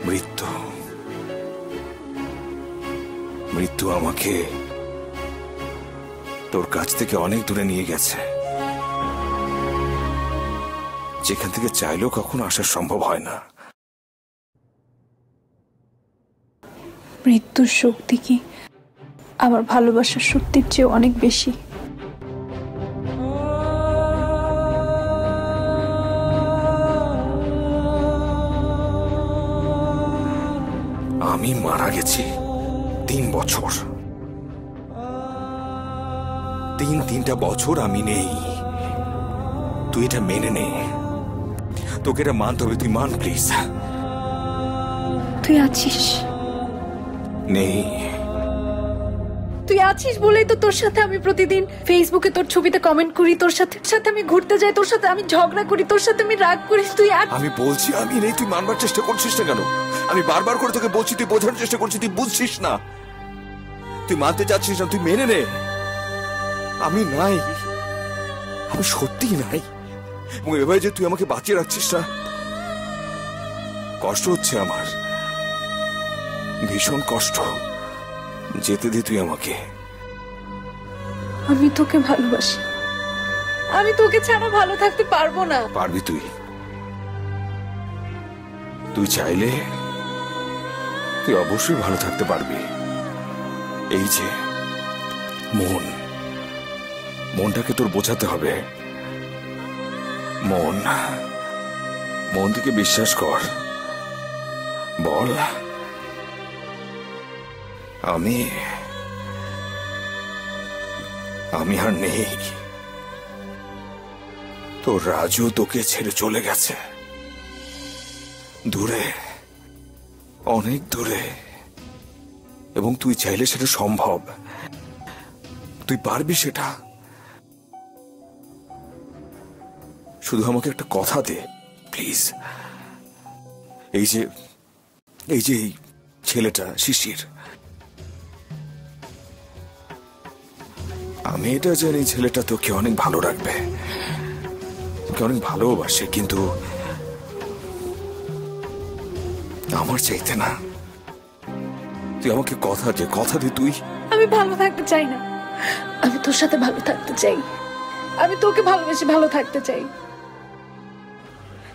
মৃত্যু, মৃত্যু আমাকে তোর কাছ থেকে অনেক দূরে নিয়ে গেছে, যেখান থেকে চাইলেও কখনো আসা সম্ভব হয় না। মৃত্যুর শক্তি কি আমার ভালোবাসার শক্তির চেয়ে অনেক বেশি? আমি মারা গেছি 3 বছর, 3টা বছর আমি নেই। তুই এটা মেনে নে, তোকে এটা মানতে হবে, তুই মান প্লিজ। তুই আছিস, নেই। তুই আছিস বলেই তো তোর সাথে আমি প্রতিদিন ফেসবুকে তোর ছবিতে কমেন্ট করি, তোর সাথে আমি ঘুরতে যাই, তোর সাথে আমি ঝগড়া করি, তোর সাথে আমি রাগ করি। তুই আমি বলছি আমি নেই, তুই মানবার চেষ্টা করছিস না কেন? আমি বারবার করে তোকে বলছি, তুই বোঝানোর চেষ্টা করছিস, তুই বুঝছিস না, তুই মানতে চাচ্ছিস না। তুই মেনে নে, আমি নাই, আমি সত্যি নাই। এবং এভাবে যে তুই আমাকে বাঁচিয়ে রাখছিস না, কষ্ট হচ্ছে আমার, ভীষণ কষ্ট। যেতে দে তুই আমাকে। আমি তোকে ভালোবাসি, আমি তোকে ছাড়া ভালো থাকতে পারবো না। পারবি তুই, তুই চাইলে তুই অবশ্যই ভালো থাকতে পারবি। এই যে মনটাকে তোর বোঝাতে হবে। মন থেকে বিশ্বাস কর, বল আমি আর নেই। তোর রাজু তোকে ছেড়ে চলে গেছে দূরে, অনেক দূরে, এবং তুই চাইলে সেটা সম্ভব, তুই পারবি সেটা। শুধু আমাকে একটা কথা দে প্লিজ। এই যে এই ছেলেটা শিশির, আমি এটা জানি ছেলেটা তোকে অনেক ভালো রাখবে, তোকে অনেক ভালোবাসে, কিন্তু আমার চাইতে না। তুই আমাকে কথা দে তুই। আমি ভালো থাকতে চাই না, আমি তোর সাথে ভালো থাকতে চাই, আমি তোকে ভালোবেসে ভালো থাকতে চাই।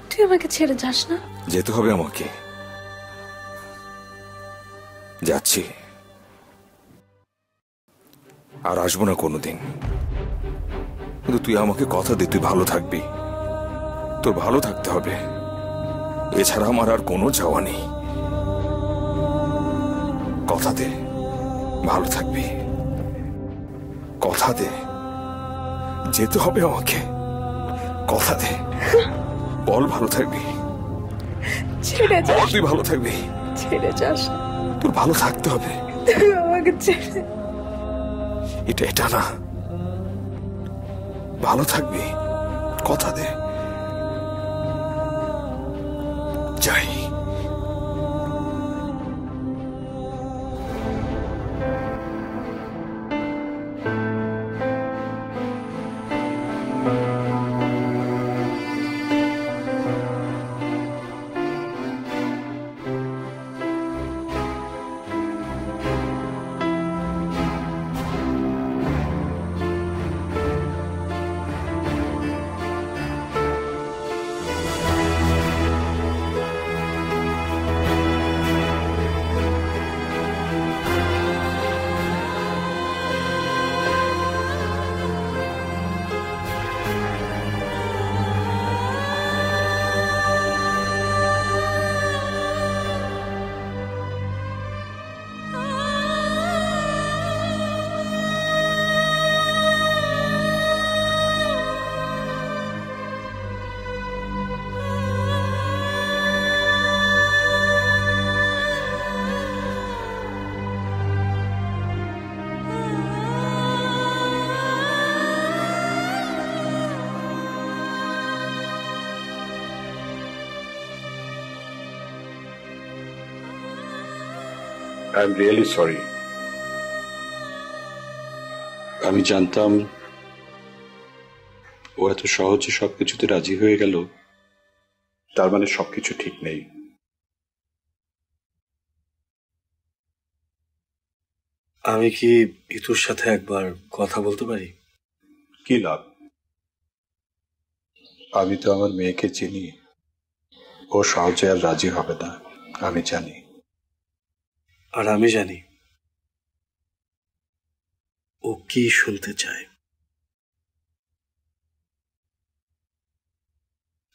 তুই আমাকে ছেড়ে যাস না। যেতে হবে আমাকে, যাচ্ছি, আর আসবো না কোনোদিন। কিন্তু তুই আমাকে কথা দে তুই ভালো থাকবি, তোর ভালো থাকতে হবে, এছাড়া আমার আর কোনো চাওয়া নেই। কথা দে ভালো থাকবি, কথা দে। যেতে হবে আমাকে, কথা দে, বল ভালো থাকবি। ছেড়ে যাস, তুই ভালো থাকবি, ছেড়ে যাস, তোর ভালো থাকতে হবে। তুই আমাকে ছেড়ে। এটা না, ভালো থাকবি, কথা দে। যাই। I am really sorry. আমি জানতাম ও এত সহজে সবকিছুতে রাজি হয়ে গেল, তার মানে সবকিছু ঠিক নেই। আমি কি ইতুর সাথে একবার কথা বলতে পারি? কি লাভ? আমি তো আমার মেয়েকে চিনি, ও সহজে আর রাজি হবে না, আমি জানি। আর আমি জানি ও কি শুনতে চায়,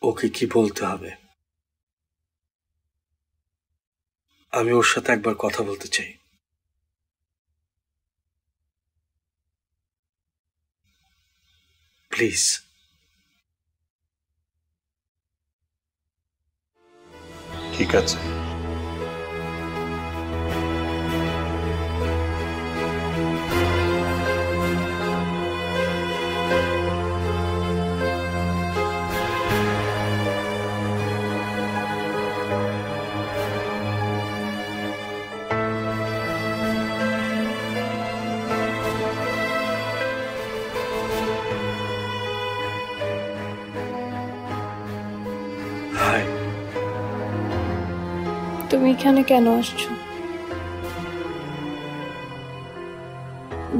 ওকে কি বলতে হবে। আমি ওর সাথে একবার কথা বলতে চাই। প্লিজ। ঠিক আছে। হাই। তুমি এখানে কেন আসছো?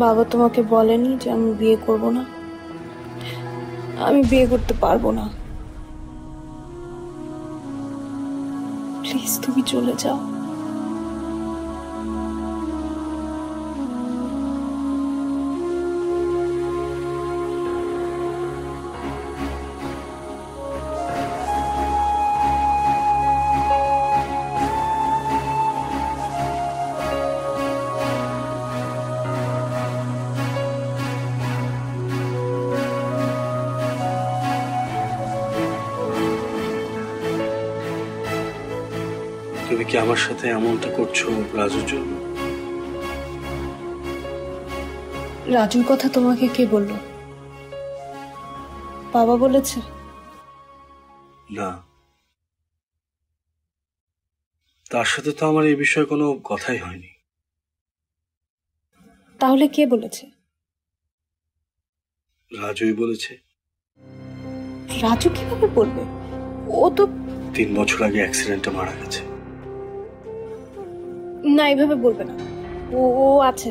বাবা তোমাকে বলেনি যে আমি বিয়ে করব না? আমি বিয়ে করতে পারবো না। প্লিজ তুমি চলে যাও। তুমি কি আমার সাথে এমনটা করছো রাজুর জন্য? রাজুর কথা তোমাকে কে বললো? বাবা বলেছে? না, তার সাথে তো আমার এই বিষয়ে কোনো কথাই হয়নি। তাহলে কে বলেছে? রাজুই বলেছে। রাজু কিভাবে বলবে? ও তো 3 বছর আগে অ্যাক্সিডেন্টে মারা গেছে। না, এইভাবে বলবে না। ও ও আছে।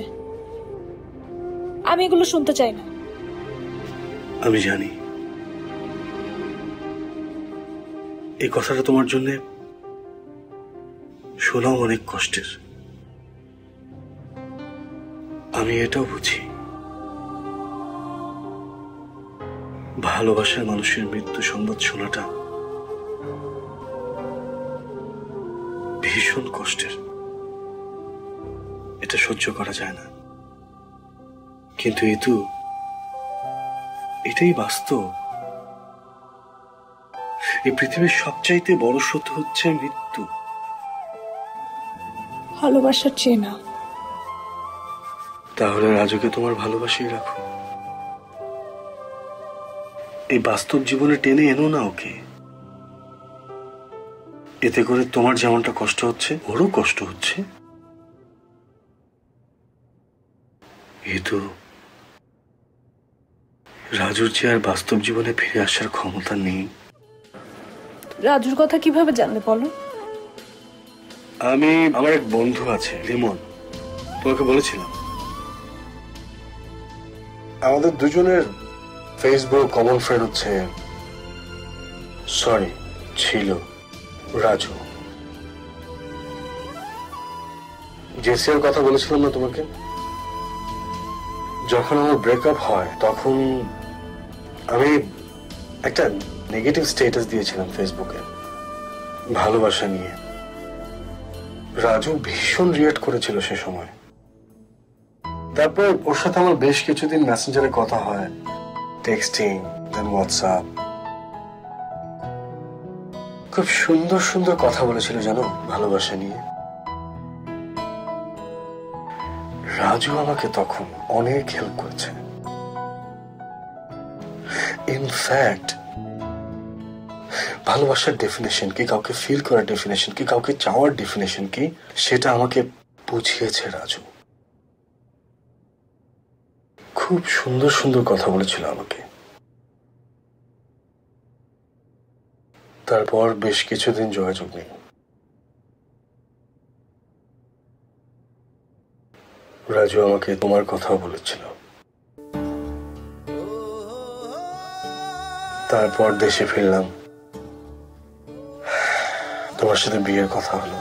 আমি এগুলো শুনতে চাই না। আমি জানি এই কথাটা তোমার জন্য শোনাও অনেক কষ্টের। আমি এটাও বুঝি ভালোবাসার মানুষের মৃত্যু সংবাদ শোনাটা ভীষণ কষ্টের। এটা সহ্য করা যায় না, কিন্তু এটাই বাস্তব। এই পৃথিবীর সবচাইতে বড় সত্য হচ্ছে মৃত্যু। ভালোবাসার চেয়ে না। তাহলে রাজুকে তোমার ভালোবাসিয়ে রাখো। এই বাস্তব জীবনে টেনে এনো না ওকে। এতে করে তোমার যেমনটা কষ্ট হচ্ছে ওরও কষ্ট হচ্ছে। রাজুর যে আর বাস্তব জীবনে ফিরে আসার ক্ষমতা নেই। রাজুর কথা কিভাবে জানলে বলো? আমার এক বন্ধু আছে লিমন, তোমাকে বলেছিলাম। আমাদের দুজনের ফেসবুক কমন ফ্রেন্ড ছিল রাজু। জেসির কথা বলেছিলাম না তোমাকে? যখন আমার ব্রেকআপ হয় তখন আমি একটা নেগেটিভ স্ট্যাটাস দিয়েছিলাম ফেসবুকে ভালোবাসা নিয়ে। রাজু ভীষণ রিঅ্যাক্ট করেছিল সে সময়। তারপর ওর সাথে আমার বেশ কিছুদিন মেসেঞ্জারে কথা হয়, টেক্সটিং, দেন হোয়াটসঅ্যাপ। খুব সুন্দর সুন্দর কথা বলেছিল জানো ভালোবাসা নিয়ে। রাজু আমাকে তখন অনেক হেল্প করেছে। ইনফ্যাক্ট ভালোবাসার ডেফিনেশন কি, কাউকে ফিল করার ডেফিনেশন কি, কাউকে চাওয়ার ডেফিনেশন কি, সেটা আমাকে বুঝিয়েছে রাজু। খুব সুন্দর সুন্দর কথা বলেছিল আমাকে। তারপর বেশ কিছুদিন যোগাযোগ নেই। রাজু আমাকে তোমার কথা বলেছিল। তারপর দেশে ফিরলাম, তোমার সাথে বিয়ের কথা হলো।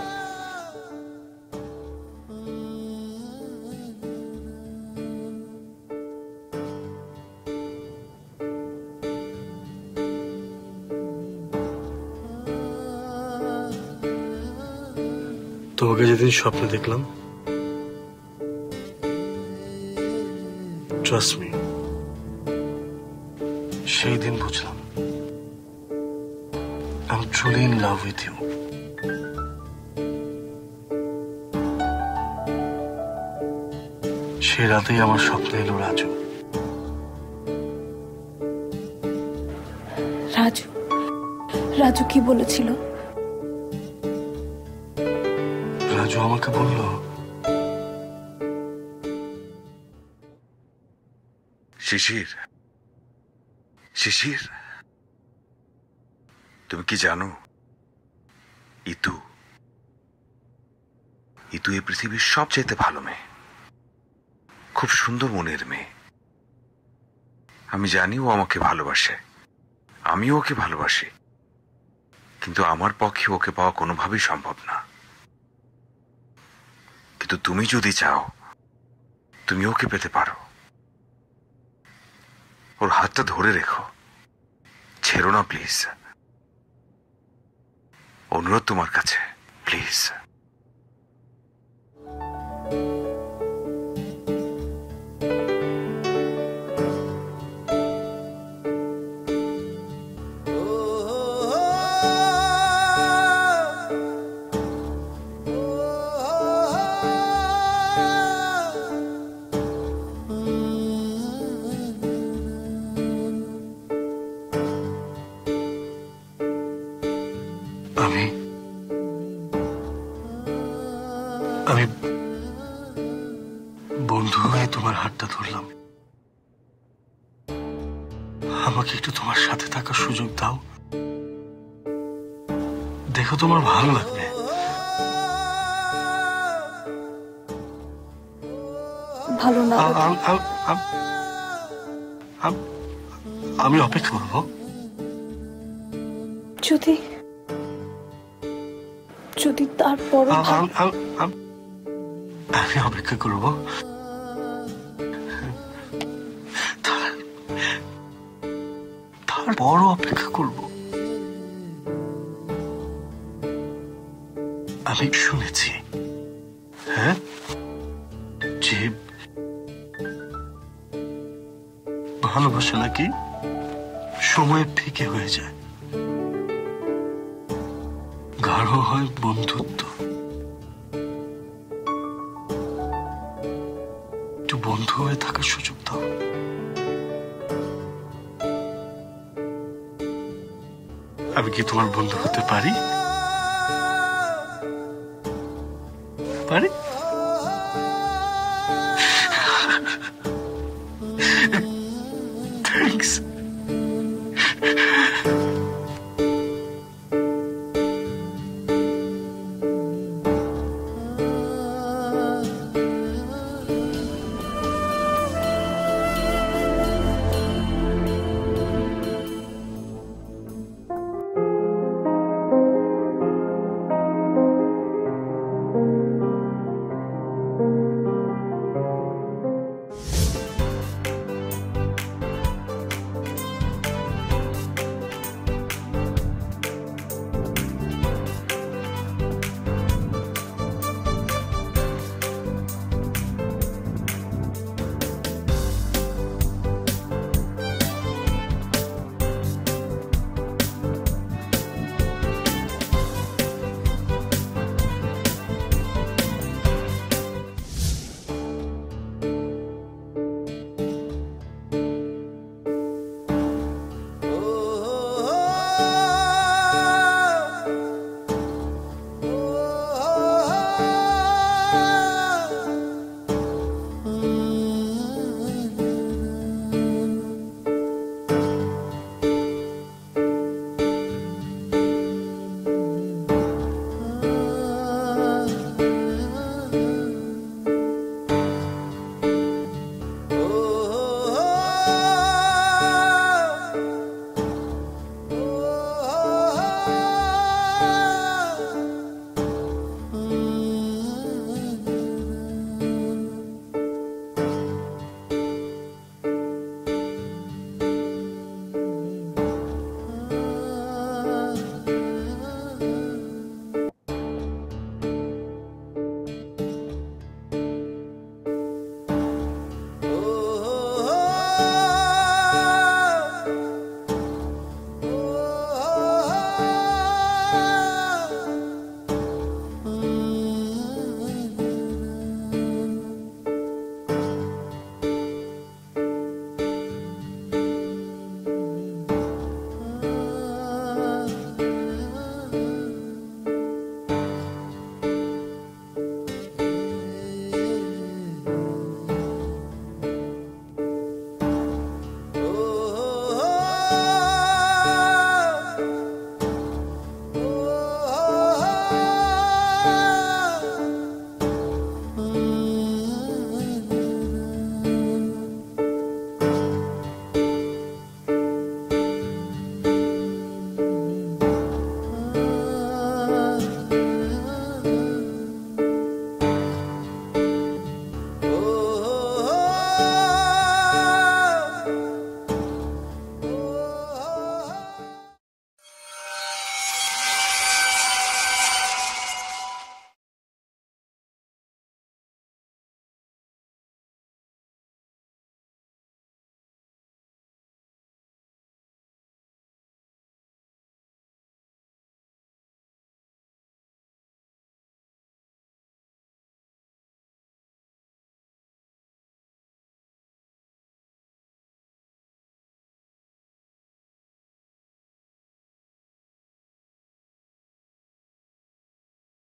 তোমাকে যেদিন স্বপ্নে দেখলাম, ট্রাস্ট মি, সেই দিন বুঝলাম I am truly in love with you. সে রাতেই আমার স্বপ্নে এলো রাজু। রাজু রাজু কি বলেছিল? রাজু আমাকে বলল, শিশির, শিশির, তুমি কি জানো ইতু এই পৃথিবীর সবচেয়ে ভালো মেয়ে, খুব সুন্দর মনের মেয়ে। আমি জানি ও আমাকে ভালোবাসে, আমিও ওকে ভালোবাসি, কিন্তু আমার পক্ষে ওকে পাওয়া কোনোভাবেই সম্ভব না। কিন্তু তুমি যদি চাও তুমি ওকে পেতে পারো। ওর হাতটা ধরে রেখো, ছেড়ো না প্লিজ। অনুরোধ তোমার কাছে, প্লিজ। আমি বন্ধু হয়ে তোমার হাতটা ধরলাম। আমাকে একটু তোমার সাথে থাকার সুযোগ দাও, দেখো তোমার ভালো লাগবে। ভালো না আমি অপেক্ষা করবো। যদি যদি তারপর আমি অপেক্ষা করব। তারপর অপেক্ষা করব। আমি শুনেছি, হ্যাঁ, যে ভালোবাসা নাকি সময়ে ফিকে হয়ে যায়, গাঢ় হয় বন্ধুত্ব। একটু বন্ধু হয়ে থাকার সুযোগ দাও। আমি কি তোমার বন্ধু হতে পারি? পারে?